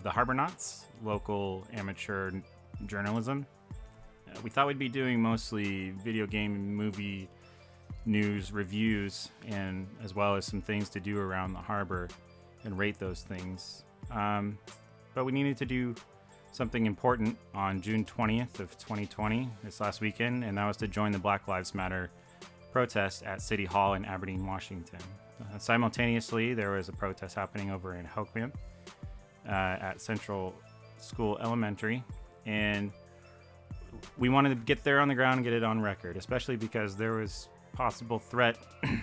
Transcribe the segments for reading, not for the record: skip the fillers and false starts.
of the Harbonauts, local amateur journalism. We thought we'd be doing mostly video game, movie news, reviews, and as well as some things to do around the harbor and rate those things. But we needed to do something important on June 20th of 2020, this last weekend, and that was to join the Black Lives Matter protest at City Hall in Aberdeen, Washington. Simultaneously, there was a protest happening over in Gjorgjievski at Central School Elementary, and we wanted to get there on the ground and get it on record, especially because there was possible threat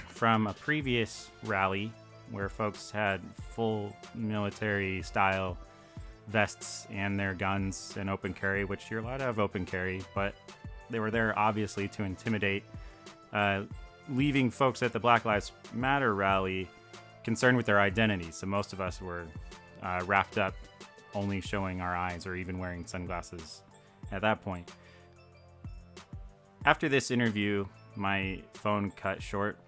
from a previous rally where folks had full military style vests and their guns and open carry, which you're allowed to have open carry, but they were there obviously to intimidate, leaving folks at the Black Lives Matter rally concerned with their identity. So most of us were wrapped up, only showing our eyes or even wearing sunglasses at that point. After this interview, my phone cut short,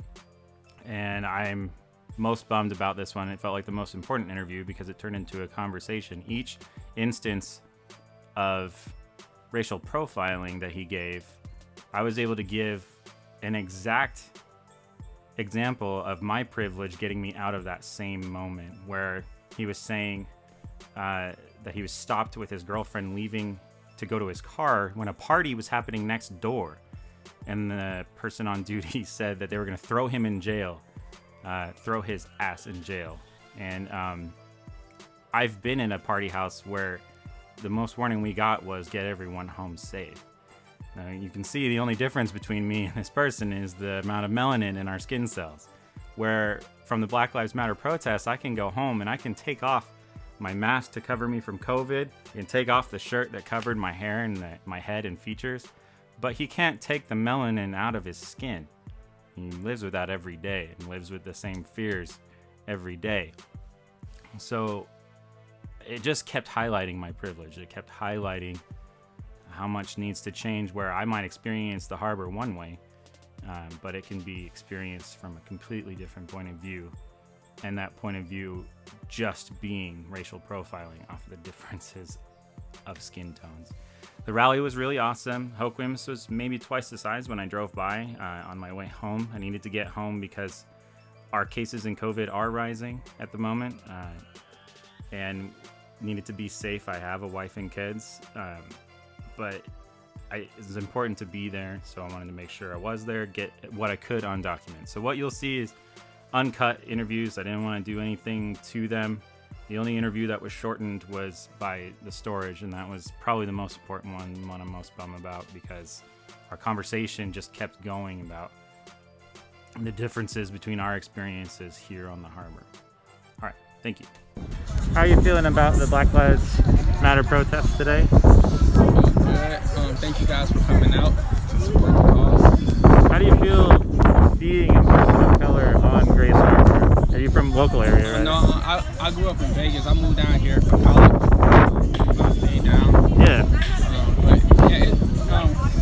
and I'm most bummed about this one. It felt like the most important interview because it turned into a conversation. Each instance of racial profiling that he gave, I was able to give an exact example of my privilege getting me out of that same moment, where he was saying that he was stopped with his girlfriend leaving to go to his car when a party was happening next door, and the person on duty said that they were going to throw him in jail, throw his ass in jail. And I've been in a party house where the most warning we got was get everyone home safe. You can see the only difference between me and this person is the amount of melanin in our skin cells, where from the Black Lives Matter protests, I can go home and I can take off my mask to cover me from COVID and take off the shirt that covered my hair and my head and features, but he can't take the melanin out of his skin. He lives with that every day and lives with the same fears every day. So it just kept highlighting my privilege. It kept highlighting how much needs to change, where I might experience the harbor one way, but it can be experienced from a completely different point of view. And that point of view just being racial profiling off of the differences of skin tones. The rally was really awesome. Gjorgjievski was maybe twice the size when I drove by on my way home. I needed to get home because our cases in COVID are rising at the moment, and needed to be safe. I have a wife and kids, but it was important to be there, so I wanted to make sure I was there, get what I could on document. So what you'll see is uncut interviews. I didn't want to do anything to them. The only interview that was shortened was by the storage, and that was probably the most important one I'm most bummed about, because our conversation just kept going about the differences between our experiences here on the harbor. All right, thank you. How are you feeling about the Black Lives Matter protest today? Good. Thank you guys for coming out to support the cause. How do you feel being a person of color on Grace Harbor? Are you from local area, right? No, I grew up in Vegas. I moved down here for college. I stayed down. Yeah. But yeah,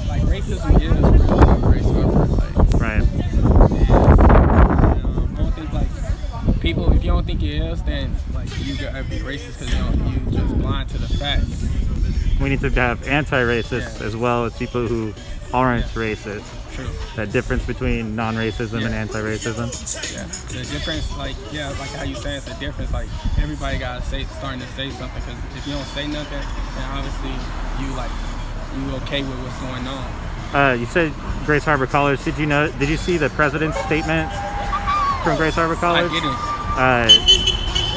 like racism is real on Grace Harbor. Like, right. I don't think like people. If you don't think it is, then like you gotta be racist because you just blind to the facts. We need to have anti-racists as well as people who aren't racist. True. That difference between non-racism and anti-racism. Yeah, the difference, like how you say it's a difference. Like everybody gotta starting to say something, because if you don't say nothing, then obviously you okay with what's going on. You said Grace Harbor College. Did you see the president's statement from Grace Harbor College? I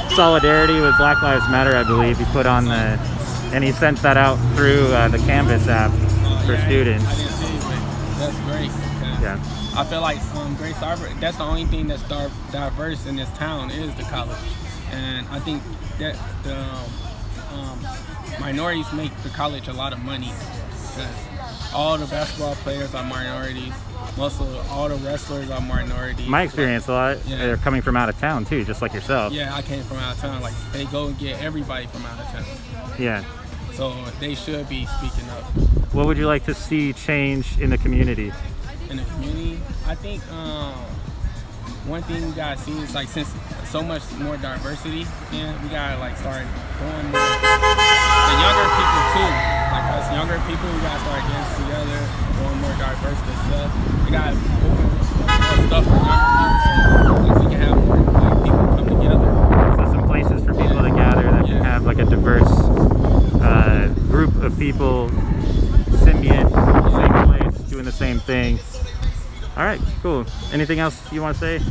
didn't. Solidarity with Black Lives Matter, I believe. He put on and he sent that out through the Canvas app for students. I didn't see it, but that's great. Yeah. I feel like Grace Harbor, that's the only thing that's diverse in this town is the college. And I think that the minorities make the college a lot of money, because all the basketball players are minorities. Most of all the wrestlers are minorities. My experience a lot, they're coming from out of town too, just like yourself. Yeah, I came from out of town. Like they go and get everybody from out of town. Yeah. So they should be speaking up. What would you like to see change in the community? In the community, I think one thing you gotta see is like since so much more diversity, and we gotta like start doing more. The younger people too, like us younger people, we gotta start getting together, doing more diverse stuff. We gotta open more stuff for younger people, so we can have more like people come together. So some places for people to gather that can have like a diverse group of people, symbiont, same place, doing the same thing. All right, cool. Anything else you want to say?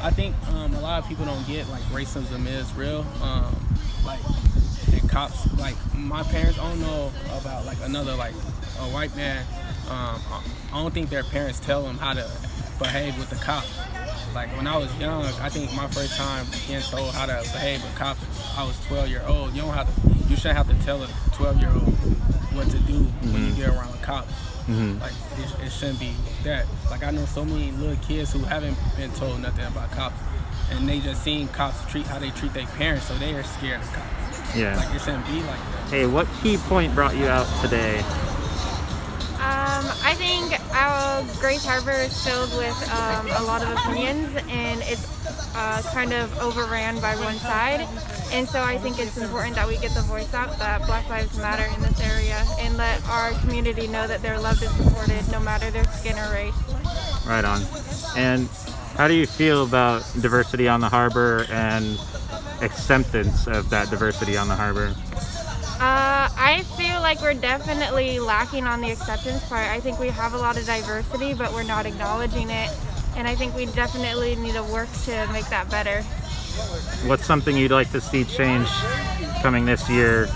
I think a lot of people don't get like racism is real. Like, and cops, like my parents don't know about like another like a white man. I don't think their parents tell them how to behave with the cops. Like when I was young, I think my first time being told how to behave with cops, I was 12-year-old. You shouldn't have to tell a 12-year-old what to do when you get around the cops. Like it shouldn't be that. Like I know so many little kids who haven't been told nothing about cops, and they just seen cops how they treat their parents, so they are scared of cops. Yeah. Like it shouldn't be like that. Hey, what key point brought you out today? I think our Grace Harbor is filled with a lot of opinions, and it's kind of overran by one side. And so I think it's important that we get the voice out that Black Lives Matter in this area, and let our community know that they're loved and supported no matter their skin or race. Right on. And how do you feel about diversity on the harbor and acceptance of that diversity on the harbor? I feel like we're definitely lacking on the acceptance part. I think we have a lot of diversity, but we're not acknowledging it. And I think we definitely need to work to make that better. What's something you'd like to see change coming this year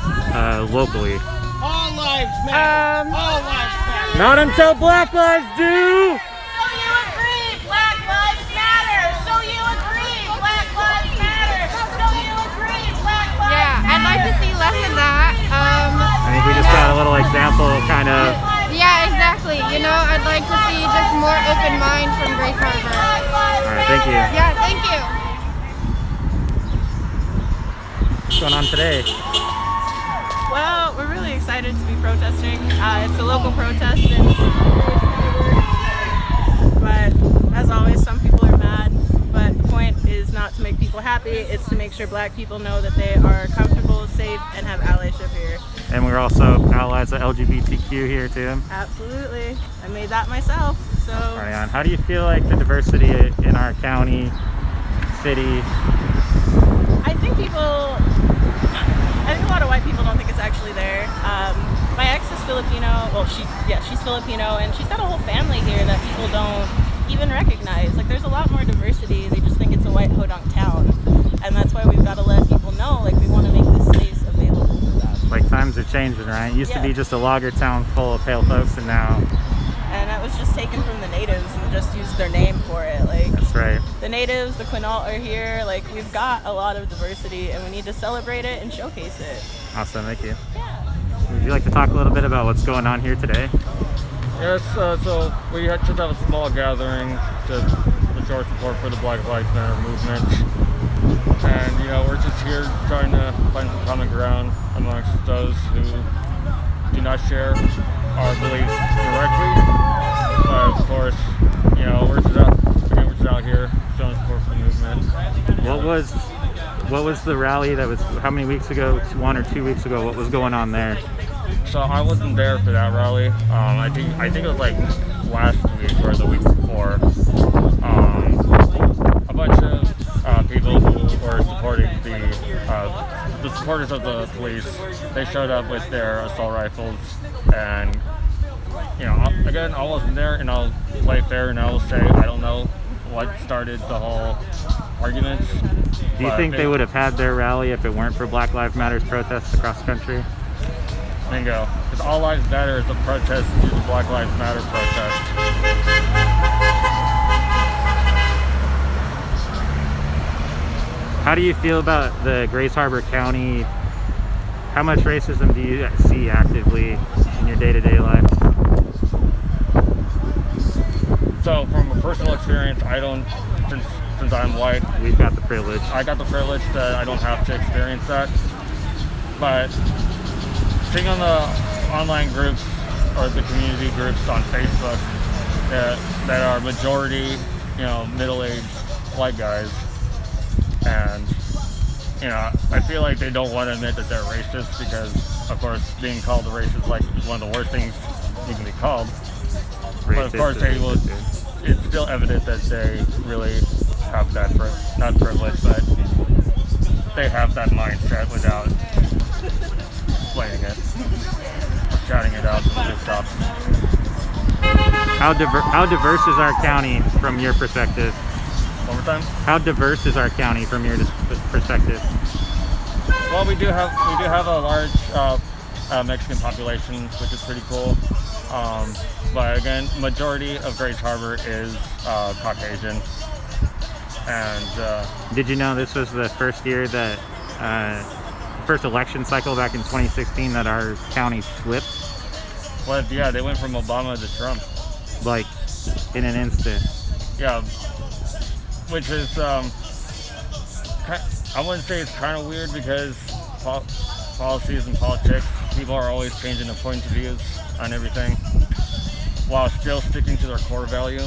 locally? All lives matter. All lives matter. Not until Black Lives do! So you agree, Black Lives Matter. So you agree, Black Lives Matter. So you agree, Black Lives Matter. Yeah, I'd like to see less of that. I think we just got a little example, kind of. Yeah, exactly. You know, I'd like to see just more open mind from Grace Harbor. All right, thank you. Yeah, thank you. What's going on today? Well, we're really excited to be protesting. It's a local protest, but as always, some people are mad. But the point is not to make people happy, it's to make sure Black people know that they are comfortable, safe, and have allyship here. And we're also allies of LGBTQ here too. Absolutely. I made that myself, so... Right on. How do you feel like the diversity in our county, city? I think a lot of white people don't think it's actually there. My ex is Filipino. Well, she's Filipino, and she's got a whole family here that people don't even recognize. Like, there's a lot more diversity. They just think it's a white hodunk town, and that's why we've got to let people know. Like, we want to make this space available for them. Like, times are changing, right? It used to be just a logger town full of pale folks, and now. And that was just taken from the natives and just used their name for it. Like, that's right. The natives, the Quinault are here. Like, we've got a lot of diversity, and we need to celebrate it and showcase it. Awesome, thank you. Yeah. Would you like to talk a little bit about what's going on here today? Yes, so we just have a small gathering to show our support for the Black Lives Matter movement. And, you know, we're just here trying to find some common ground amongst those who do not share our beliefs directly. But, of course, you know, we're just out here showing support for the movement. What was the rally that was, how many weeks ago, 1 or 2 weeks ago, what was going on there? So I wasn't there for that rally. I think it was like last week or the week before. A bunch of people who were supporting the supporters of the police, they showed up with their assault rifles, and you know, again, I wasn't there, and I'll play fair and I'll say I don't know what started the whole argument. Do you think they would have had their rally if it weren't for Black Lives Matter's protests across the country? Bingo. Because All Lives Matter is a protest to the Black Lives Matter protest. How do you feel about the Grace Harbor County? How much racism do you see actively in your day-to-day life? So from a personal experience, I don't, since I'm white, we've got the privilege. I got the privilege that I don't have to experience that. But seeing on the online groups or the community groups on Facebook that are majority, you know, middle-aged white guys, and you know, I feel like they don't want to admit that they're racist because, of course, being called a racist like is one of the worst things you can be called. But of course, it's still evident that they really have that not privilege, but they have that mindset without explaining it, shouting it out to the stop. How diverse is our county from your perspective? One more time. How diverse is our county from your perspective? Well, we do have a large Mexican population, which is pretty cool. But again, majority of Grace Harbor is Caucasian. And did you know this was the first year that first election cycle back in 2016 that our county flipped? Well, yeah, they went from Obama to Trump. Like in an instant. Yeah, which is I wouldn't say it's kind of weird because policies and politics, people are always changing their points of views on everything while still sticking to their core value.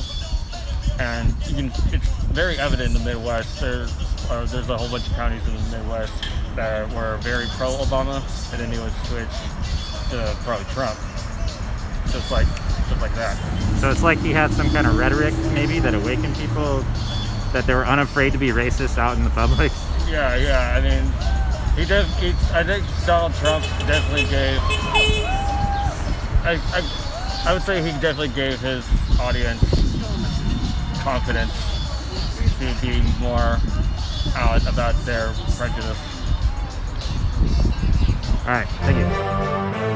And it's very evident in the Midwest. There's a whole bunch of counties in the Midwest that were very pro-Obama, and then they would switch to pro-Trump, just like that. So it's like he had some kind of rhetoric, maybe, that awakened people that they were unafraid to be racist out in the public. Yeah. I mean, I think Donald Trump definitely gave. I would say he definitely gave his audience confidence to be more out about their prejudice. All right, thank you.